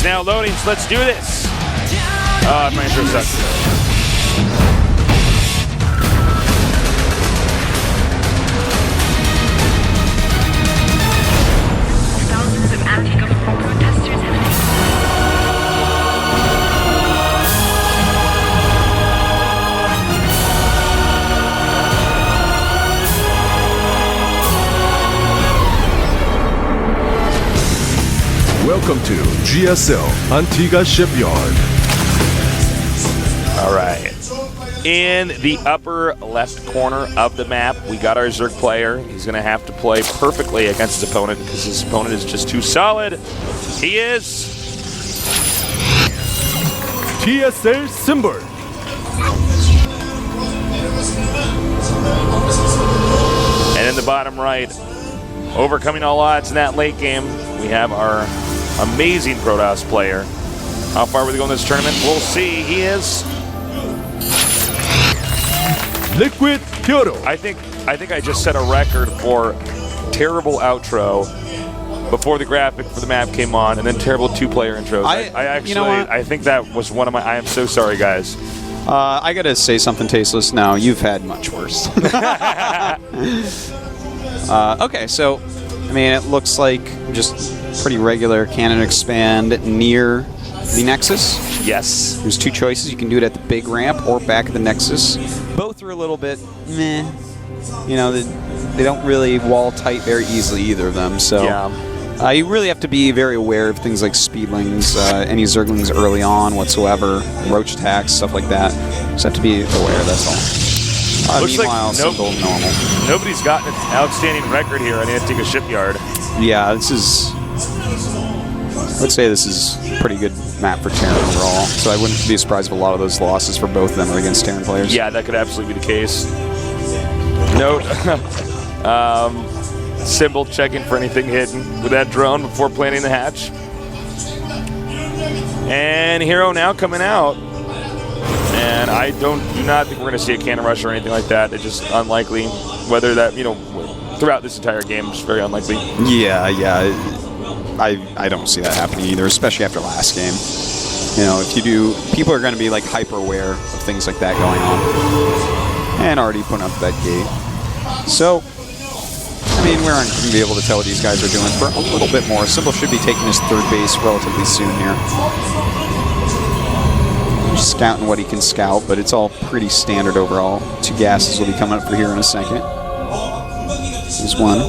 now loading, so let's do this. My intro sucks. Welcome to GSL Antigua Shipyard. All right. In the upper left corner of the map, we got our Zerg player. He's going to have to play perfectly against his opponent because his opponent is just too solid. He is GSL Symbol. And in the bottom right, overcoming all odds in that late game, we have our amazing Protoss player. How far will they go in this tournament? We'll see. He is Liquid Hero. I think I just set a record for terrible outro before the graphic for the map came on, and then terrible two-player intros. I actually, you know what? I think that was one of my. I am so sorry, guys. I gotta say something tasteless now. You've had much worse. Okay, so I mean, it looks like just pretty regular cannon expand near the Nexus. Yes. There's two choices. You can do it at the big ramp or back at the Nexus. Both are a little bit meh. You know, they don't really wall tight very easily, either of them. So yeah. You really have to be very aware of things like speedlings, any Zerglings early on whatsoever, roach attacks, stuff like that. Just have to be aware, that's all. Looks Meanwhile, like Symbol, normal. Nobody's gotten an outstanding record here on Antigua Shipyard. Yeah, this is... I would say this is a pretty good map for Terran overall, so I wouldn't be surprised if a lot of those losses for both of them are against Terran players. Yeah, that could absolutely be the case. Note, Symbol checking for anything hidden with that drone before planting the hatch. And Hero now coming out. And I do not think we're going to see a cannon rush or anything like that. It's just unlikely. Whether that, throughout this entire game, it's very unlikely. Yeah. I don't see that happening either, especially after last game. If you do, people are going to be like hyper aware of things like that going on, and already putting up that gate. So, I mean, we're not going to be able to tell what these guys are doing for a little bit more. Symbol should be taking his third base relatively soon here. Just scouting what he can scout, but it's all pretty standard overall. Two gases will be coming up for here in a second. There's one.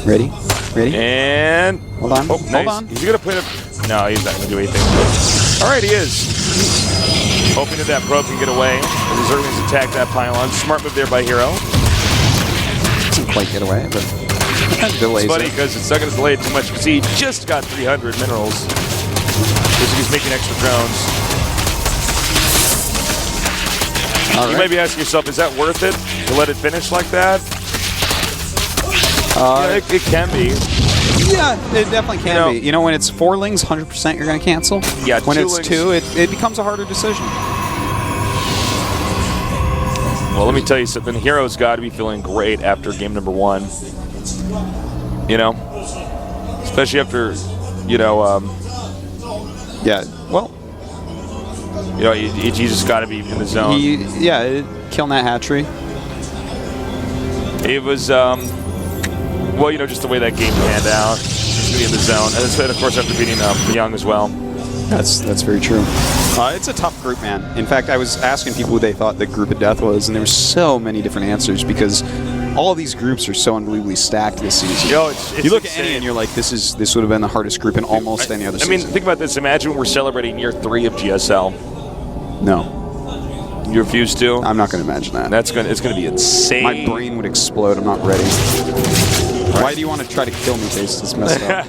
Ready? And hold on. Oh, nice. Hold on. Is he gonna put it? No, he's not gonna do anything. All right, he is. Hoping that probe can get away. As the Zerglings attack that pylon. Smart move there by Hero. Doesn't quite get away, but delays. It's funny because it's not gonna delay it too much because he just got 300 minerals. Because he's making extra drones. You might be asking yourself, is that worth it to let it finish like that? Yeah, it can be. Yeah, it definitely can be. When it's 4 lings, 100% you're going to cancel. Yeah, when it's lings. 2, it becomes a harder decision. Well, let me tell you something. Hero's got to be feeling great after game number 1. Especially after, yeah, well... you just got to be in the zone. Killing that hatchery. It was, just the way that game panned out. He's going to be in the zone. And it's, of course, after beating Young as well. That's very true. It's a tough group, man. In fact, I was asking people who they thought the group of death was, and there were so many different answers because all of these groups are so unbelievably stacked this season. It's you look insane. at any and you're like, this would have been the hardest group in almost any other season. I mean, think about this. Imagine we're celebrating year 3 of GSL. No. You refuse to? I'm not going to imagine that. It's going to be insane. My brain would explode. I'm not ready. Why do you want to try to kill me, Taste? It's messed up.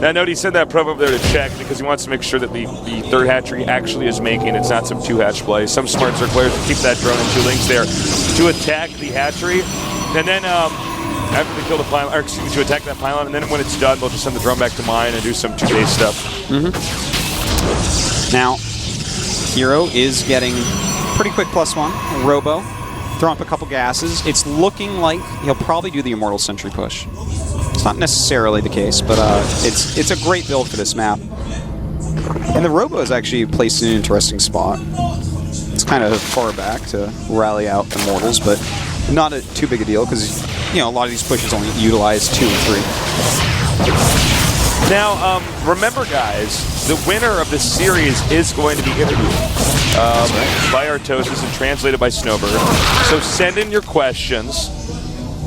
Now, note he sent that probe over there to check because he wants to make sure that the third hatchery actually is making. It's not some 2-hatch play. Some smart Zerg players will keep that drone and 2 links there to attack the hatchery. And then after they kill the pylon, or excuse me, to attack that pylon, and then when it's done, they'll just send the drone back to mine and do some 2-day stuff. Now, Hero is getting pretty quick +1. Robo. Throw up a couple gases. It's looking like he'll probably do the Immortal Sentry push. It's not necessarily the case, but it's a great build for this map. And the Robo is actually placed in an interesting spot. It's kind of far back to rally out Immortals, but not too big a deal because, a lot of these pushes only utilize 2 and 3. Now, remember, guys, the winner of this series is going to be interviewed by Artosis and translated by Snowbird. So send in your questions.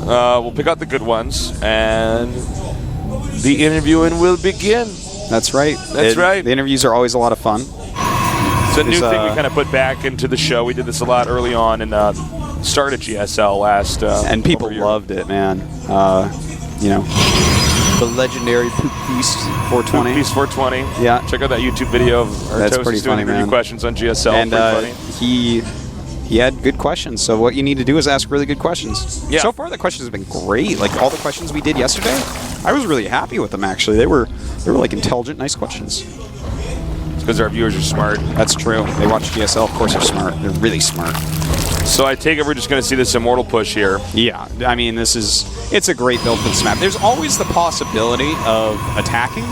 We'll pick out the good ones, and the interviewing will begin. That's right. That's right. The interviews are always a lot of fun. It's a new thing we kind of put back into the show. We did this a lot early on and started GSL last. And people loved it, man. The legendary Poop Feast 420. Poop Feast 420. Yeah. Check out that YouTube video of Artosis doing interview questions on GSL. And funny. he had good questions. So what you need to do is ask really good questions. Yeah. So far the questions have been great. Like all the questions we did yesterday, I was really happy with them actually. They were like intelligent, nice questions. It's because our viewers are smart. That's true. They watch GSL, of course they're smart. They're really smart. So I take it we're just going to see this Immortal push here. Yeah, I mean, it's a great build for this map. There's always the possibility of attacking.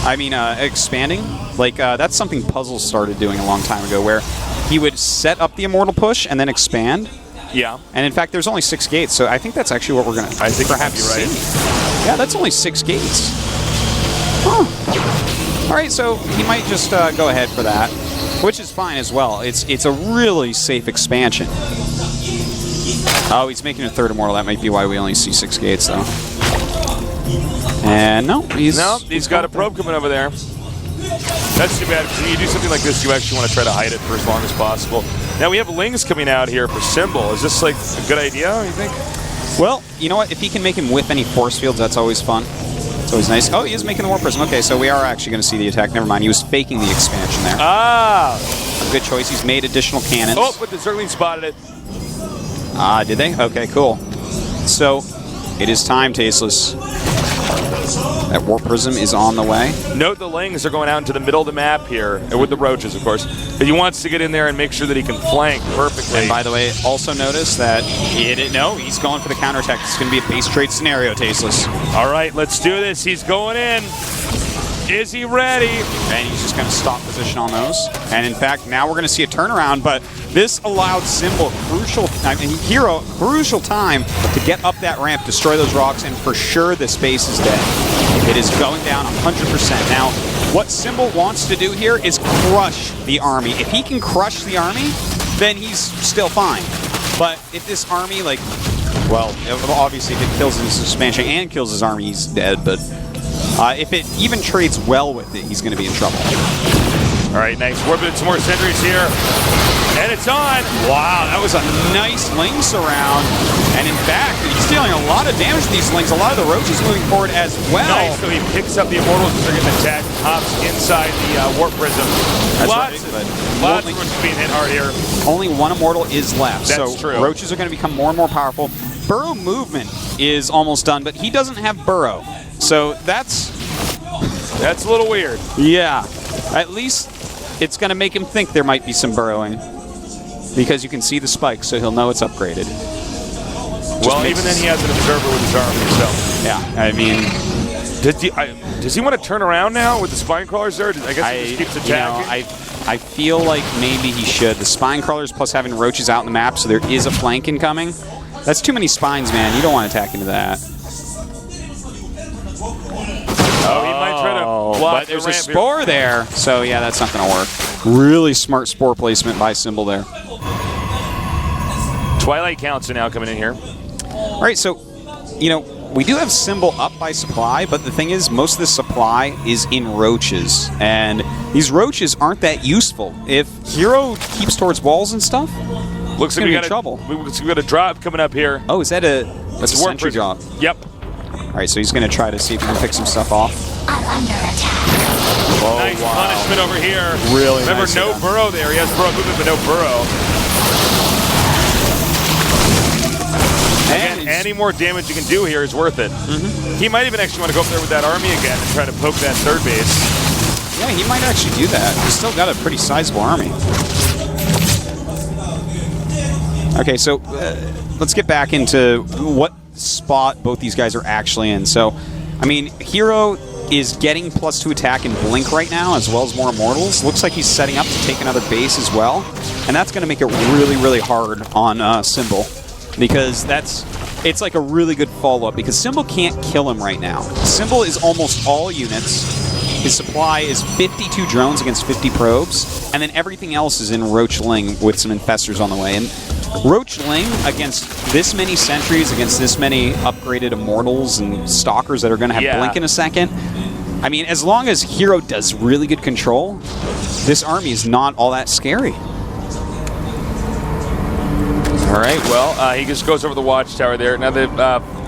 I mean, expanding. Like, that's something Puzzle started doing a long time ago, where he would set up the Immortal push and then expand. Yeah. And in fact, there's only 6 gates, so I think that's actually what we're going to I think perhaps you're right. see. Yeah, that's only 6 gates. Huh. All right, so he might just go ahead for that, which is fine as well. It's a really safe expansion. Oh, he's making a 3rd Immortal. That might be why we only see 6 gates, though. And no, he's got a probe coming over there. That's too bad, because when you do something like this, you actually want to try to hide it for as long as possible. Now, we have Lings coming out here for Symbol. Is this, like, a good idea, you think? Well, you know what? If he can make him whiff any force fields, that's always fun. It's always nice. Oh, he is making the Warp Prism. Okay, so we are actually going to see the attack. Never mind. He was faking the expansion there. Ah! A good choice. He's made additional cannons. Oh, but the Zergling spotted it. Ah, did they? Okay, cool. So, it is time, Tasteless. That Warp Prism is on the way. Note the Lings are going out into the middle of the map here, with the Roaches, of course. But he wants to get in there and make sure that he can flank perfectly. And by the way, also notice that he's going for the counterattack. It's going to be a base trade scenario, Tasteless. All right, let's do this. He's going in. Is he ready? And he's just going to stop position on those. And in fact, now we're going to see a turnaround, but this allowed Symbol Hero crucial time to get up that ramp, destroy those rocks, and for sure this base is dead. It is going down 100%. Now, what Symbol wants to do here is crush the army. If he can crush the army, then he's still fine. But if this army, obviously if it kills his expansion and kills his army, he's dead, but if it even trades well with it, he's going to be in trouble. All right, nice. Warping some more sentries here. And it's on. Wow, that was a nice Ling surround. And in fact, he's dealing a lot of damage to these Lings. A lot of the Roaches moving forward as well. Nice, so he picks up the Immortals as they're getting attacked, hops inside the Warp Prism. Lots of Roaches being hit hard here. Only 1 Immortal is left. That's true. Roaches are going to become more and more powerful. Burrow movement is almost done, but he doesn't have Burrow. So that's a little weird. Yeah. At least it's going to make him think there might be some burrowing. Because you can see the spike, so he'll know it's upgraded. Well, even then he has an observer with his army, so. Yeah, I mean... Does he want to turn around now with the spine crawlers there? I guess he just keeps attacking. I feel like maybe he should. The spine crawlers plus having Roaches out in the map, so there is a flank incoming. That's too many spines, man. You don't want to attack into that. Oh, he might try to block but there's a spore there, so yeah, that's not going to work. Really smart spore placement by Symbol there. Twilight Counts are now coming in here. All right, so, we do have Symbol up by supply, but the thing is, most of the supply is in Roaches, and these Roaches aren't that useful. If Hero keeps towards walls and stuff, looks like we got trouble. We got a drop coming up here. Oh, is that that's a sentry drop? Yep. All right, so he's going to try to see if he can pick some stuff off. I'm under attack. Oh, nice punishment over here. Really Remember, nice. no Burrow there. He has Burrow movement, but no Burrow. And any more damage you can do here is worth it. He might even actually want to go up there with that army again and try to poke that 3rd base. Yeah, he might actually do that. He's still got a pretty sizable army. Okay, so let's get back into what spot both these guys are actually in. So, I mean, Hero is getting +2 attack and blink right now, as well as more immortals. Looks like he's setting up to take another base as well, and that's going to make it really, really hard on Symbol, because it's like a really good follow-up, because Symbol can't kill him right now. Symbol is almost all units. His supply is 52 drones against 50 probes, and then everything else is in Roach Ling with some infestors on the way. And Roach Ling against this many sentries, against this many upgraded immortals and stalkers that are going to have blink in a second. I mean, as long as Hero does really good control, this army is not all that scary. All right, well, he just goes over the watchtower there. Now the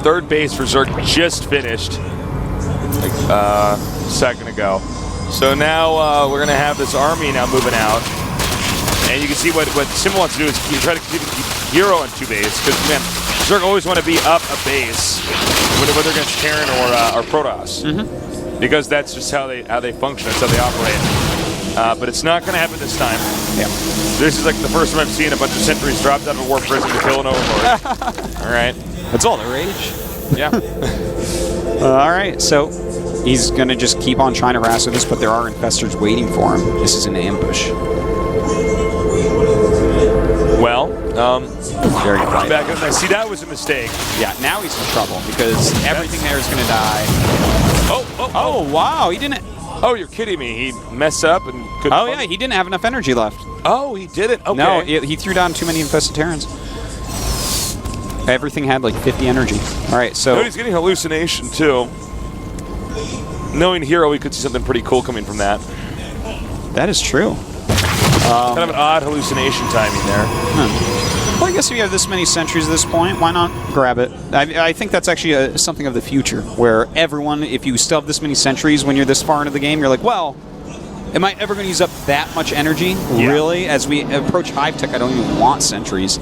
third base for Zerg just finished like a second ago. So now we're going to have this army now moving out. And you can see what Sim wants to do is try to keep Hero on 2 base, because, man, Zerg always want to be up a base, whether against Terran or Protoss. Because that's just how they function, that's how they operate. But it's not going to happen this time. Yeah. This is like the first time I've seen a bunch of sentries dropped out of a war prison to kill an overlord. All right. That's all the rage. Yeah. All right, so he's going to just keep on trying to harass with this, but there are infestors waiting for him. This is an ambush. Well, very quiet. back up. See, that was a mistake. Yeah, now he's in trouble because everything there is going to die. Oh, wow, he didn't. Oh, you're kidding me. He messed up and couldn't. Oh, yeah, he didn't have enough energy left. Oh, he did it? Okay. No, he threw down too many infested Terrans. Everything had like 50 energy. All right, so. But he's getting hallucination, too. Knowing Hero, we could see something pretty cool coming from that. That is true. Kind of an odd hallucination timing there. Well, I guess if you have this many sentries at this point, why not grab it? I think that's actually something of the future, where everyone, if you still have this many sentries when you're this far into the game, you're like, well, am I ever going to use up that much energy? Yeah. Really? As we approach Hive Tech, I don't even want sentries.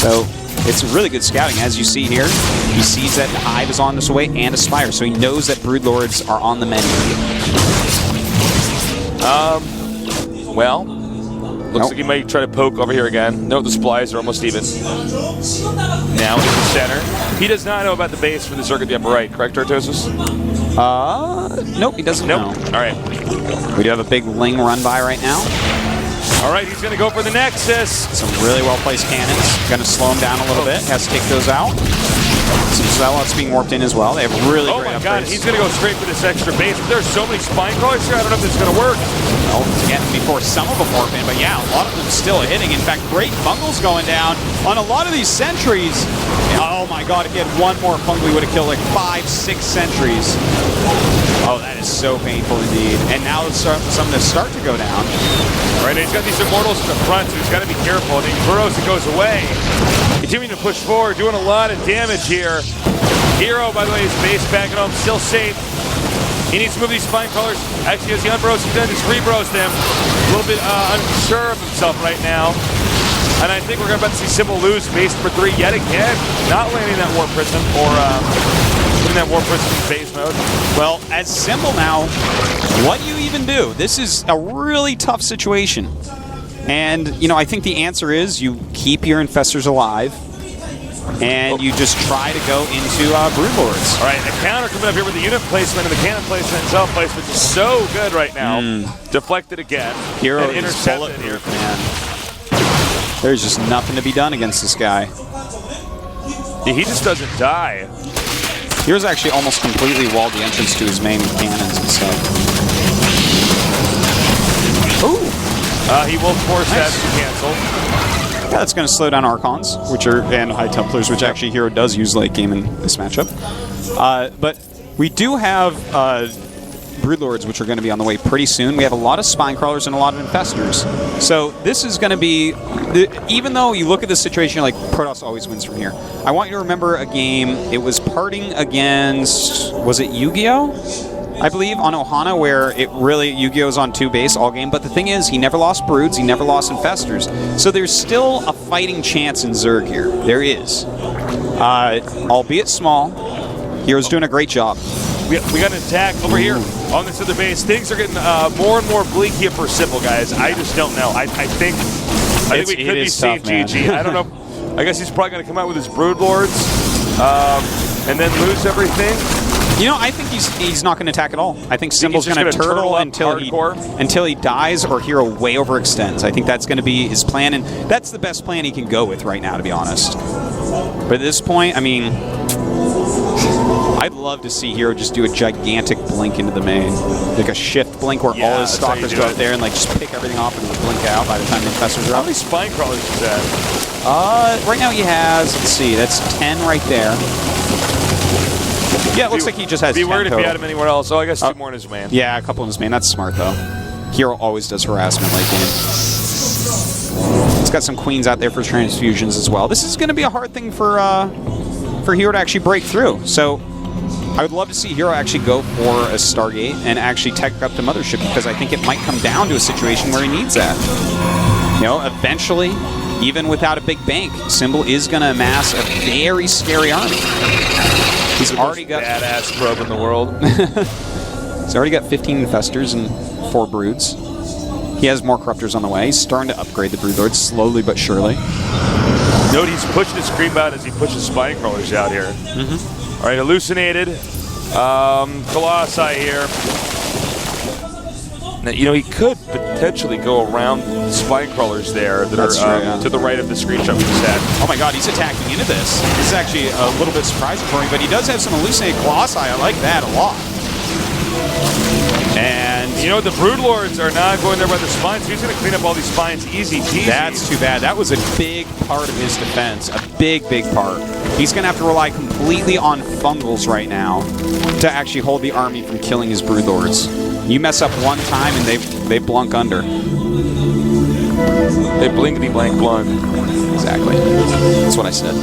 So it's really good scouting. As you see here, he sees that Hive is on this way and Aspire, so he knows that Broodlords are on the menu. Well, looks like he might try to poke over here again. Note the supplies are almost even. Now in the center. He does not know about the base for the Zerg at the upper right, correct, Artosis? Nope, he doesn't know. All right. We do have a big Ling run by right now. All right, he's going to go for the Nexus. Some really well-placed cannons. Going to slow him down a little bit. Has to take those out. Some Zealots being warped in as well. They have really great upgrades. God, he's going to go straight for this extra base. But there's so many spine crawlers here, I don't know if this is going to work. Well, again, before some of them warp in, but yeah, a lot of them still hitting. In fact, great bungles going down on a lot of these sentries. Oh my God, if he had one more fungal, we would have killed like 5, 6 sentries. Oh, that is so painful indeed. And now it's something to start to go down. All right, he's got these immortals in the front, so he's got to be careful. And he burrows and goes away. Continuing to push forward, doing a lot of damage here. Hero, by the way, is base back at home, still safe. He needs to move these spine crawlers. Actually, as he unbros, he just rebros them. A little bit unsure of himself right now. And I think we're about to see Symbol lose base number 3 yet again. Not landing that War Prism or putting that War Prism in base mode. Well, as Symbol now, what do you even do? This is a really tough situation. And, you know, I think the answer is you keep your infestors alive. And you just try to go into Broodlords. All right, a counter coming up here with the unit placement and the cannon placement and self-placement is so good right now. Deflected again. Hero and is intercepted bulletproof, man. There's just nothing to be done against this guy. Yeah, he just doesn't die. Hero's actually almost completely walled the entrance to his main cannons and stuff. Ooh! He will force that to cancel. Yeah, that's going to slow down Archons, and High Templars, which actually Hero does use late game in this matchup. But we do have Broodlords, which are going to be on the way pretty soon. We have a lot of Spine Crawlers and a lot of Infestors. So this is going to be, even though you look at this situation, you're like, Protoss always wins from here. I want you to remember a game, it was parting against, was it Yu-Gi-Oh? I believe, on Ohana, where it really, Yu-Gi-Oh's on 2 base all game, but the thing is, he never lost Broods, he never lost Infestors, so there's still a fighting chance in Zerg here. There is. Albeit small, Hero's doing a great job. We got an attack over here on this other base. Things are getting more and more bleak here for Symbol, guys. I just don't know. I think we could be seeing GG. I don't know. I guess he's probably going to come out with his Broodlords and then lose everything. You know, I think he's not going to attack at all. I think Symbol's going to turtle until he dies or Hero way overextends. I think that's going to be his plan, and that's the best plan he can go with right now, to be honest. But at this point, I mean, I'd love to see Hero just do a gigantic blink into the main. Like a shift blink where all his stalkers go up there and like just pick everything off and blink out by the time the infestors are How up. many spine crawlers is that? Right now he has, let's see, that's 10 right there. Yeah, it looks like he just has 10 Be worried if total. he had him anywhere else. Oh, I guess 2 more in his man. Yeah, a couple in his main. That's smart, though. Hero always does harassment late game. He's got some queens out there for transfusions as well. This is going to be a hard thing for Hero to actually break through. So I would love to see Hero actually go for a Stargate and actually tech up the Mothership, because I think it might come down to a situation where he needs that. You know, eventually, even without a big bank, Symbol is going to amass a very scary army. He's already got badass probe in the world. He's already got 15 Infestors and 4 Broods. He has more Corruptors on the way. He's starting to upgrade the Broodlords slowly but surely. Note he's pushing his creep out as he pushes spine crawlers out here. All right, hallucinated. Colossi here. Now, you know, he could potentially go around the spine crawlers there that are to the right of the screenshot we just had. Oh my god, he's attacking into this. This is actually a little bit surprising for me, but he does have some hallucinated Colossi. I like that a lot. And you know, the Broodlords are not going there by the spines. So he's going to clean up all these spines easy peasy. That's too bad. That was a big part of his defense. A big, big part. He's going to have to rely completely on Fungals right now to actually hold the army from killing his Broodlords. You mess up one time and they blunk under. They blinkety blank blunk. Exactly. That's what I said.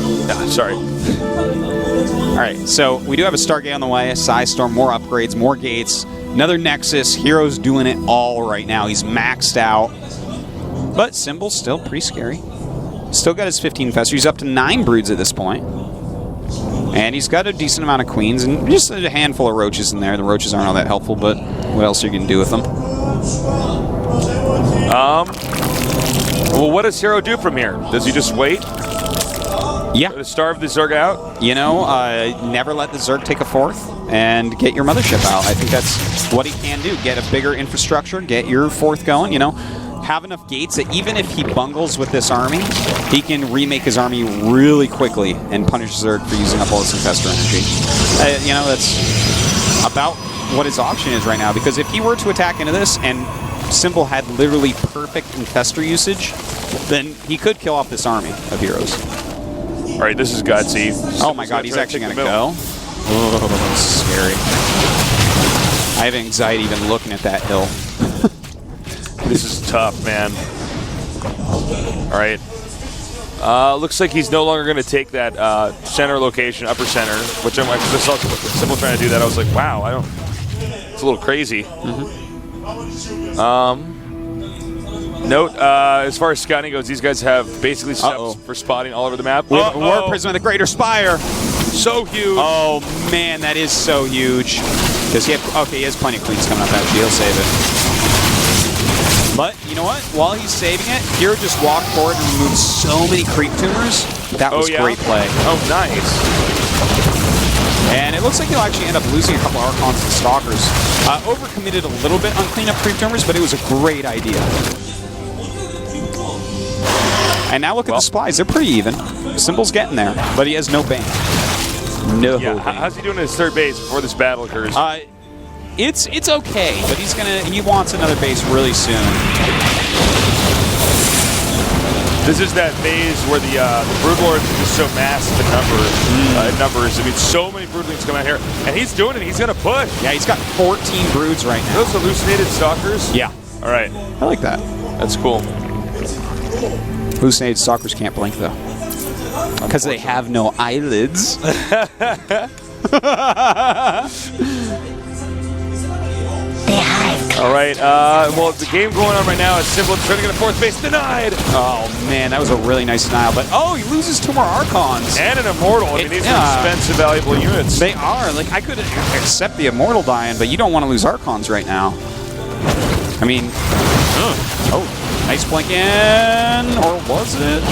Sorry. All right, so we do have a Stargate on the way, a Psystorm, more upgrades, more gates, another Nexus. Hero's doing it all right now. He's maxed out. But Symbol's still pretty scary. Still got his 15 Fester. He's up to 9 Broods at this point. And he's got a decent amount of Queens and just a handful of Roaches in there. The Roaches aren't all that helpful, but what else are you going to do with them? Well, what does Hero do from here? Does he just wait? Yeah. To starve the Zerg out? You know, never let the Zerg take a 4th and get your Mothership out. I think that's what he can do. Get a bigger infrastructure, get your 4th going, you know. Have enough gates that even if he bungles with this army, he can remake his army really quickly and punish Zerg for using up all his Infestor energy. You know, that's about what his option is right now, because if he were to attack into this and Symbol had literally perfect Infestor usage, then he could kill off this army of Heroes. All right, this is gutsy. Oh my god, he's actually going to go? Oh, that's scary. I have anxiety even looking at that hill. This is tough, man. All right. Looks like he's no longer going to take that center location, upper center, which I'm like, I saw Symbol trying to do that. I was like, wow, it's a little crazy. Note, as far as scouting goes, these guys have basically steps for spotting all over the map. War Prism of the Greater Spire. So huge. Oh, man, that is so huge. Because he has plenty of Queens coming up, actually. He'll save it. But, you know what? While he's saving it, Hero just walked forward and removed so many creep tumors. That was great play. Oh, nice. And it looks like he'll actually end up losing a couple Archons and Stalkers. Overcommitted a little bit on cleanup creep tumors, but it was a great idea. And now look at the supplies. They're pretty even. Symbol's getting there, but he has no bank. No bank. How's he doing in his 3rd base before this battle occurs? It's okay, but he wants another base really soon. This is that phase where the Broodlords are just so massive in numbers. I mean, so many Broodlings come out here, and he's doing it. He's going to push. Yeah, he's got 14 Broods right now. Those hallucinated Stalkers? Yeah. All right. I like that. That's cool. Hallucinated Stalkers can't blink, though. Because they have no eyelids. All right. Well, the game going on right now is Symbol trying to get a 4th base denied. Oh, man, that was a really nice denial. But, he loses 2 more Archons. And an Immortal. I mean, these are expensive, valuable units. They are. Like, I could accept the Immortal dying, but you don't want to lose Archons right now. I mean, nice blink in, or was it?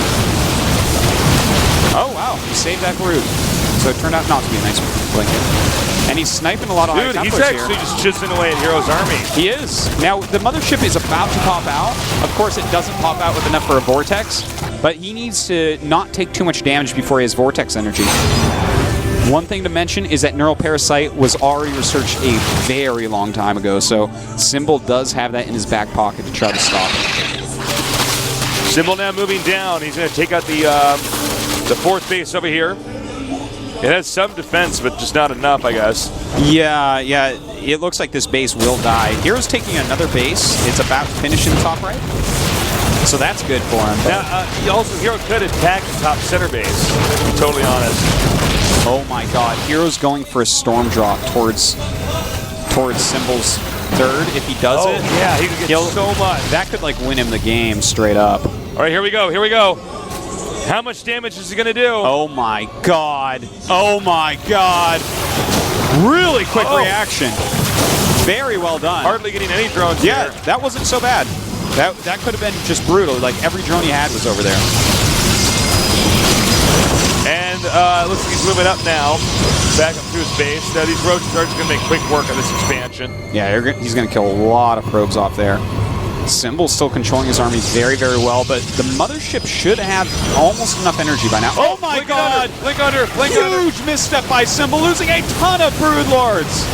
Oh, wow, he saved that Brood. So it turned out not to be a nice blink in. And he's sniping a lot of high Dude, tempos he's actually here. just chiseling away at Hero's army. He is. Now, the mothership is about to pop out. Of course, it doesn't pop out with enough for a vortex, but he needs to not take too much damage before he has vortex energy. One thing to mention is that Neural Parasite was already researched a very long time ago, so Symbol does have that in his back pocket to try to stop it. Symbol now moving down. He's going to take out the fourth base over here. It has some defense, but just not enough, I guess. Yeah, it looks like this base will die. Hero's taking another base. It's about to finish in the top right. So that's good for him. Now, Hero could attack the top center base, to be totally honest. Oh my god, Hero's going for a storm drop towards Symbol's third. If he does it, yeah, he could get so much. That could like win him the game straight up. All right, here we go. How much damage is he going to do? Oh my god. Oh my god. Really quick reaction. Very well done. Hardly getting any drones here. That wasn't so bad. That could have been just brutal. Like every drone he had was over there. And looks like he's moving up now. Back up to his base. Now these roaches are just going to make quick work of this expansion. Yeah, he's going to kill a lot of probes off there. Symbol's still controlling his army very, very well, but the mothership should have almost enough energy by now. Oh my god! Blink under! Huge misstep by Symbol, losing a ton of Brood Lords!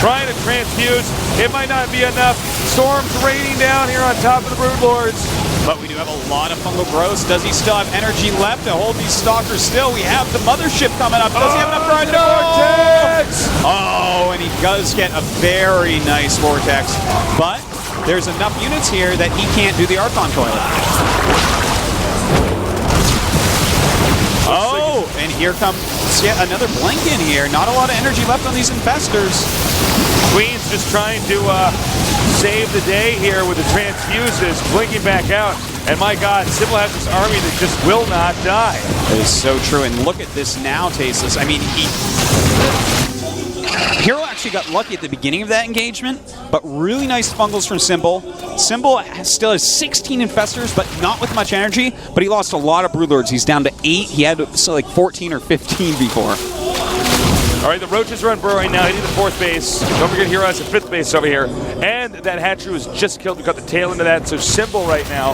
Trying to transfuse. It might not be enough. Storms raining down here on top of the Brood Lords. But we do have a lot of fungal growths. Does he still have energy left to hold these stalkers still? We have the mothership coming up. Does he have enough for a vortex? Oh, and he does get a very nice vortex. But there's enough units here that he can't do the Archon toilet. Oh, and here comes yet another blink in here. Not a lot of energy left on these infestors. Queen's just trying to save the day here with the transfuses, blinking back out. And my god, Symbol has this army that just will not die. It is so true. And look at this now, Tasteless. I mean, Hero actually got lucky at the beginning of that engagement, but really nice fungals from Symbol. Symbol still has 16 infestors, but not with much energy, but he lost a lot of Broodlords. He's down to 8. He had like 14 or 15 before. All right, the roaches are on burrow right now, hitting the fourth base. Don't forget Hero has a fifth base over here. And that hatchery was just killed. We got the tail into that, so Symbol right now.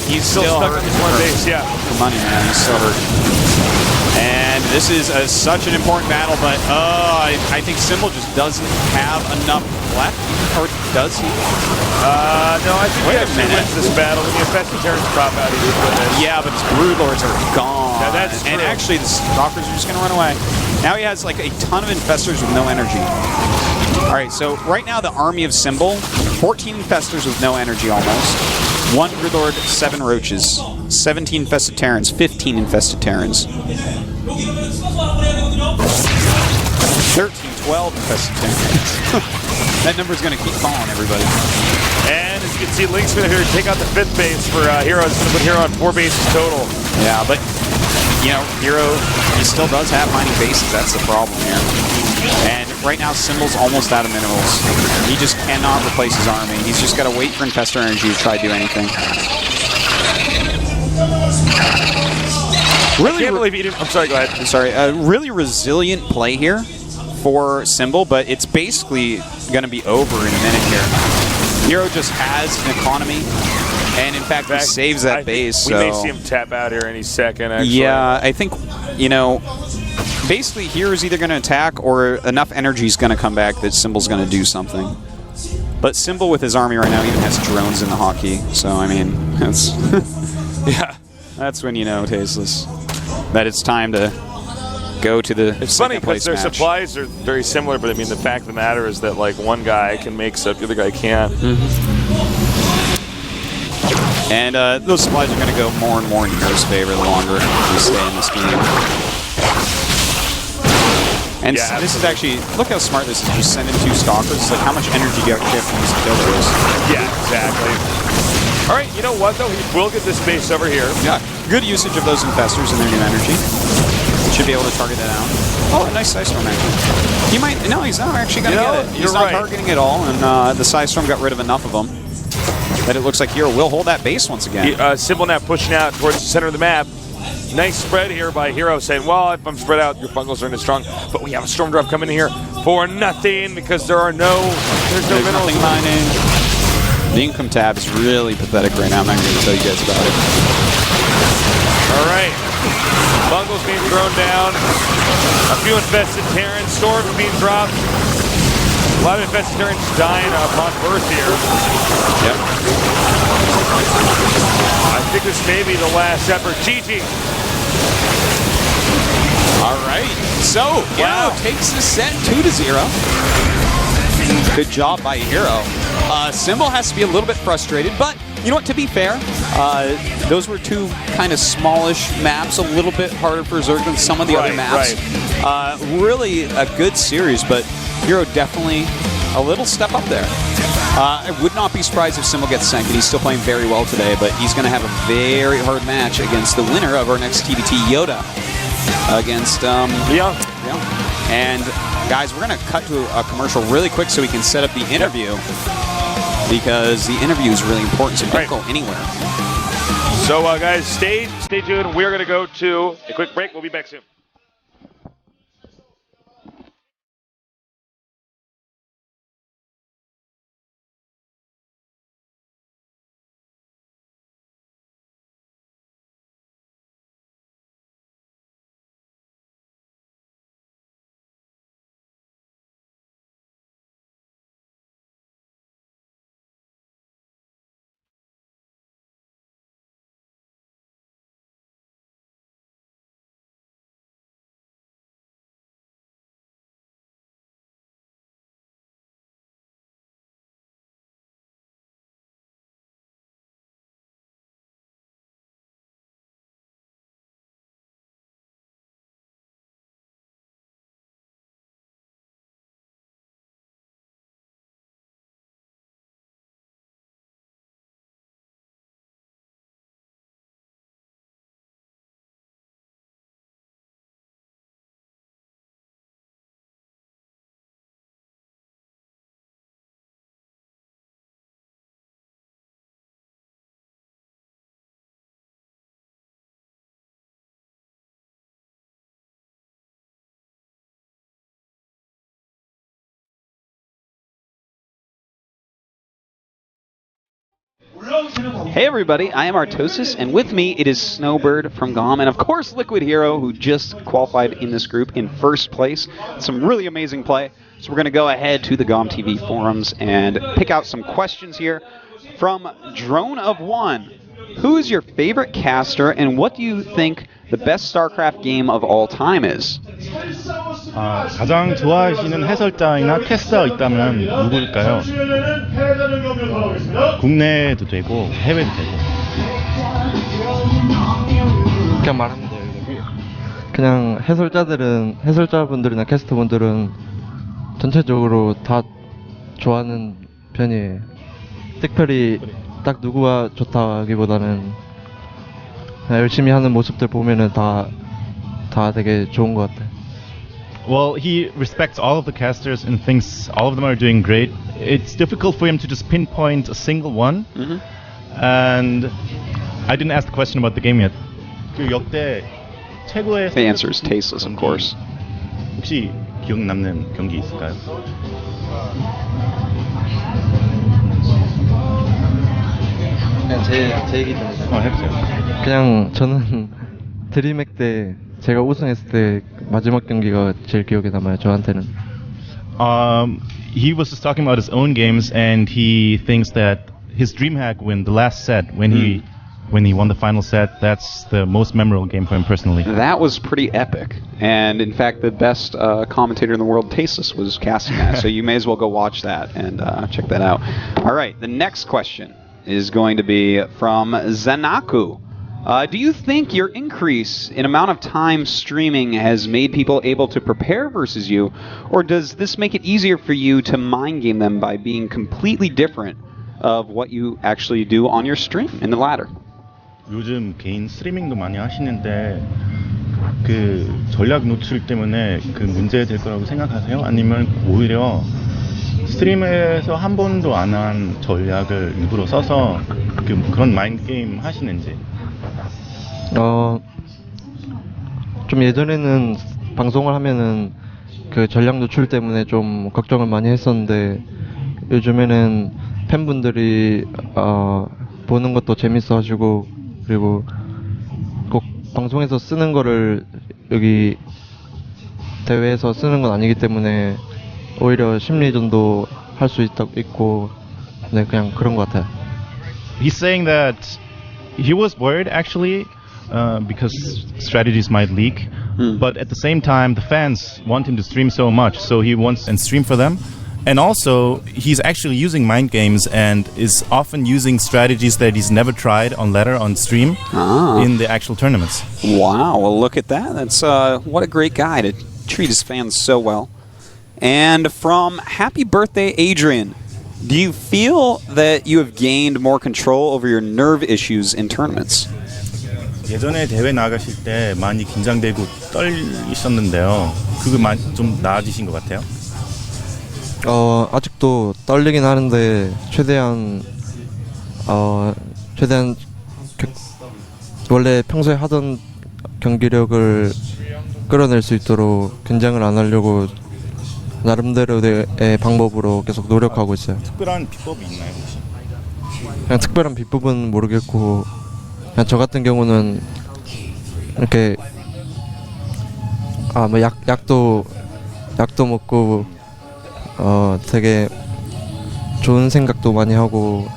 He's still stuck hurt on his one base, yeah. For money, man. He's still hurt. And this is such an important battle, but I think Symbol just doesn't have enough left. Or does he? No, I think he actually wins this battle. When the infested Terrans drop out, he just wins. Yeah, but his Broodlords are gone. Yeah, that's true. And actually, the Stalkers are just going to run away. Now he has like a ton of infestors with no energy. All right, so right now the army of Symbol, 14 infestors with no energy almost. 1 Broodlord, 7 roaches, 17 infested Terrans, 15 infested Terrans. 13, 12 infested Terrans. That number's going to keep falling, everybody. And as you can see, Link's going to take out the fifth base for Hero. It's going to put Hero on 4 bases total. Yeah, but, you know, Hero, he still does have mining bases. That's the problem here. And right now, Symbol's almost out of minerals. He just cannot replace his army. He's just got to wait for infestor energy to try to do anything. Really, I can't believe he didn't. I'm sorry, go ahead. I'm sorry. A really resilient play here for Symbol, but it's basically going to be over in a minute here. Hero just has an economy, and in fact, he saves that base. We may see him tap out here any second, actually. Yeah, I think, you know, basically Hero's either going to attack or enough energy is going to come back that Symbol's going to do something. But Symbol with his army right now even has drones in the hockey, so I mean, that's yeah, that's when you know, Tasteless, that it's time to go to the It's funny second place because their match. supplies are very similar, but I mean, the fact of the matter is that like one guy can make stuff, the other guy can't. And those supplies are going to go more and more in Hero's favor the longer we stay in this game. And Yeah, this is actually, look how smart this is. You send in 2 stalkers. It's like how much energy do you actually have from these kill those? Yeah, exactly. All right, you know what though? He will get this base over here. Yeah, good usage of those infestors and their new energy. Should be able to target that out. Oh, a nice Psystorm actually. He might, no, he's not actually going to get it. He's not targeting at all, and the Psystorm got rid of enough of them that it looks like Hero will hold that base once again. Symbol now pushing out towards the center of the map. Nice spread here by Hero saying, well, if I'm spread out, your bungles aren't as strong. But we have a Storm Drop coming in here for nothing because there's no minerals. Nothing mining. The income tab is really pathetic right now. I'm not going to tell you guys about it. All right. Bungles being thrown down. A few infested Terrans. Storms being dropped. A lot of infested Terrans dying upon birth here. Yep. I think this may be the last effort. GG. All right. So, Hero takes the set 2-0. Good job by Hero. Symbol has to be a little bit frustrated, but you know what, to be fair, those were two kind of smallish maps, a little bit harder for Zerg than some of the other maps. Really a good series, but Hero definitely a little step up there. I would not be surprised if Symbol gets sent, and he's still playing very well today, but he's going to have a very hard match against the winner of our next TBT, Yoda, against Leon. And guys, we're going to cut to a commercial really quick so we can set up the interview, because the interview is really important, so don't go anywhere. So guys, stay tuned. We're going to go to a quick break. We'll be back soon. Hey everybody, I am Artosis, and with me it is Snowbird from GOM, and of course Liquid Hero, who just qualified in this group in first place. Some really amazing play. So we're going to go ahead to the GOMTV forums and pick out some questions here from Drone of One. Who is your favorite caster, and what do you think the best StarCraft game of all time is? 가장 좋아하시는 해설자이나 캐스터가 있다면 누구일까요? 국내도 되고 해외도 되고. 그냥 말하면 돼요. 그냥 해설자분들이나 캐스터분들은 전체적으로 다 좋아하는 편이에요. 특별히 딱 누구가 좋다기보다는 열심히 하는 모습들 보면은 다 되게 좋은 것 같아요. Well, he respects all of the casters and thinks all of them are doing great. It's difficult for him to just pinpoint a single one. And I didn't ask the question about the game yet. 그 역대 최고의 The answer is tasteless, of course. 혹시 기억 남는 경기 있을까요? 그냥 제 얘기 좀 해보세요. 그냥 저는 드림핵 때 제가 우승했을 때 마지막 경기가 제일 기억에 남아요. 저한테는. He was just talking about his own games, and he thinks that his DreamHack win, the last set, when he won the final set, that's the most memorable game for him personally. That was pretty epic, and in fact, the best commentator in the world, Tasteless, was casting that. So you may as well go watch that and check that out. All right, the next question is going to be from Zanaku. Do you think your increase in amount of time streaming has made people able to prepare versus you, or does this make it easier for you to mind game them by being completely different of what you actually do on your stream in the latter? 요즘 개인 스트리밍도 많이 하시는데 그 전략 노출 때문에 그 문제 될 거라고 생각하세요? 아니면 오히려 스트림에서 한 번도 안 한 전략을 일부러 써서 그런 마인드 게임 하시는지? 좀 예전에는 방송을 하면은 그 전략 노출 때문에 좀 걱정을 많이 했었는데 요즘에는 팬분들이 보는 것도 재밌어하시고 그리고 꼭 방송에서 쓰는 거를 여기 대회에서 쓰는 건 아니기 때문에 오히려 심리전도 할 수 있고 네 그냥 그런 것 같아요. He's saying that he was worried actually because strategies might leak, but at the same time the fans want him to stream so much, so he wants and stream for them. And also he's actually using mind games and is often using strategies that he's never tried on ladder on stream in the actual tournaments. Wow, well look at that. That's what a great guy to treat his fans so well. And from Happy Birthday Adrian, do you feel that you have gained more control over your nerve issues in tournaments? 예전에 대회 나가실 때 많이 긴장되고 떨리셨는데요. 그거 좀 나아지신 것 같아요? 아직도 떨리긴 하는데 최대한 원래 평소에 하던 경기력을 끌어낼 수 있도록 긴장을 안 하려고 나름대로의 방법으로 계속 노력하고 있어요. 특별한 비법이 있나요, 혹시? 그냥 특별한 비법은 모르겠고 그냥 저 같은 경우는 이렇게 뭐 약도 먹고 되게 좋은 생각도 많이 하고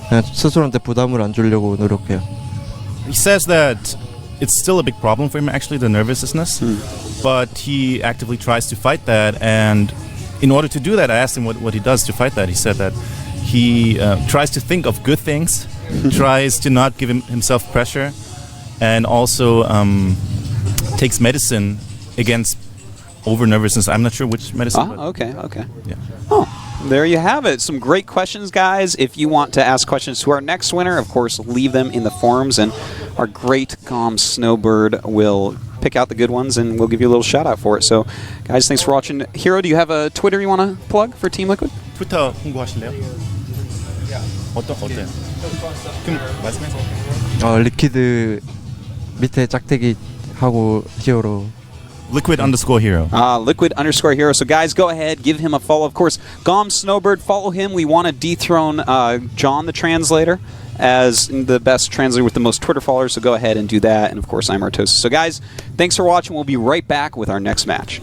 그냥 스스로한테 부담을 안 주려고 노력해요. He says that it's still a big problem for him actually, the nervousness, but he actively tries to fight that, and in order to do that I asked him what he does to fight that. He said that he tries to think of good things, tries to not give himself pressure, and also takes medicine against over nervousness. I'm not sure which medicine. Okay. Yeah. Oh, there you have it. Some great questions, guys. If you want to ask questions to our next winner, of course, leave them in the forums, and our great GOM Snowbird will pick out the good ones, and we'll give you a little shout out for it. So, guys, thanks for watching. Hero, do you have a Twitter you want to plug for Team Liquid? 트위터 홍보하실래요? 어때요? 그럼 말씀해서. 리퀴드 밑에 짝대기 하고 히어로. Liquid_hero. Liquid_hero. So guys, go ahead, give him a follow. Of course, GOM Snowbird, follow him. We want to dethrone John the translator as the best translator with the most Twitter followers, so go ahead and do that. And of course, I'm Artosis. So guys, thanks for watching. We'll be right back with our next match.